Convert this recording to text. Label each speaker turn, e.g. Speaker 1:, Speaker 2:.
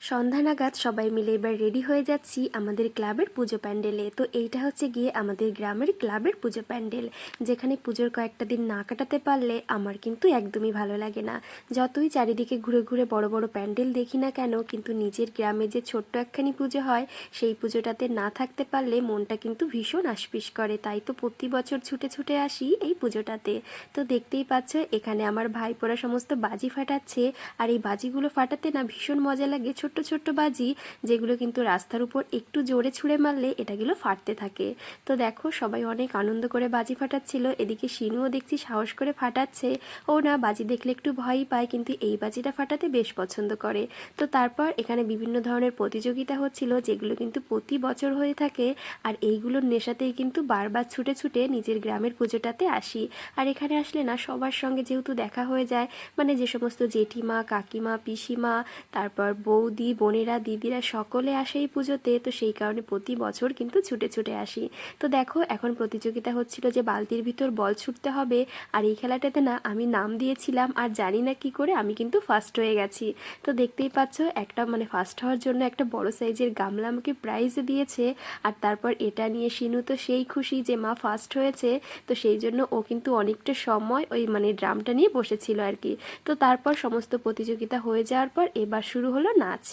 Speaker 1: সন্ধ্যা নাগাদ সবাই মিলে এবার রেডি হয়ে যাচ্ছি আমাদের ক্লাবের পুজো প্যান্ডেলে। তো এইটা হচ্ছে গিয়ে আমাদের গ্রামের ক্লাবের পুজো প্যান্ডেল, যেখানে পুজোর কয়েকটা দিন না কাটাতে পারলে আমার কিন্তু একদমই ভালো লাগে না। যতই চারিদিকে ঘুরে ঘুরে বড় বড় প্যান্ডেল দেখি না কেন, কিন্তু নিজের গ্রামে যে ছোট্ট একখানি পুজো হয় সেই পুজোটাতে না থাকতে পারলে মনটা কিন্তু ভীষণ আশপিস করে। তাই তো প্রতি বছর ছুটে ছুটে আসি এই পুজোটাতে। তো দেখতেই পাচ্ছ এখানে আমার ভাইপোরা সমস্ত বাজি ফাটাচ্ছে, আর এই বাজিগুলো ফাটাতে না ভীষণ মজা লাগে। ছোট্ট ছোট্ট বাজি, যেগুলো কিন্তু রাস্তার উপর একটু জোরে ছুঁড়ে মারলে এটাগুলো ফাটতে থাকে। তো দেখো সবাই অনেক আনন্দ করে বাজি ফাটাচ্ছিল। এদিকে শিনুও দেখছি সাহস করে ফাটাচ্ছে। ও না বাজি দেখলে একটু ভয়ই পায়, কিন্তু এই বাজিটা ফাটাতে বেশ পছন্দ করে। তো তারপর এখানে বিভিন্ন ধরনের প্রতিযোগিতা হচ্ছিল, যেগুলো কিন্তু প্রতি বছর হয়ে থাকে। আর এইগুলোর নেশাতেই কিন্তু বারবার ছুটে ছুটে নিজের গ্রামের পুজোটাতে আসি। আর এখানে আসলে না সবার সঙ্গে যেহেতু দেখা হয়ে যায়, মানে যে সমস্ত জেঠিমা, কাকিমা, পিসিমা, তারপর বৌদি, বোনেরা, দিদিরা সকলে আসে এই পুজোতে। তো সেই কারণে প্রতি বছর কিন্তু ছুটে ছুটে আসি। তো দেখো এখন প্রতিযোগিতা হচ্ছিল যে বালতির ভিতর বল ছুটতে হবে। আর এই খেলাটাতে না আমি নাম দিয়েছিলাম, আর জানি না কি করে আমি কিন্তু ফার্স্ট হয়ে গেছি। তো দেখতেই পাচ্ছ একটা মানে ফার্স্ট হওয়ার জন্য একটা বড় সাইজের গামলা আমাকে প্রাইজ দিয়েছে। আর তারপর এটা নিয়ে শিনু তো সেই খুশি যে মা ফার্স্ট হয়েছে। তো সেই জন্য ও কিন্তু অনেকটা সময় ওই মানে ড্রামটা নিয়ে বসেছিল আর কি। তো তারপর সমস্ত প্রতিযোগিতা হয়ে যাওয়ার পর এবার শুরু হলো নাচ।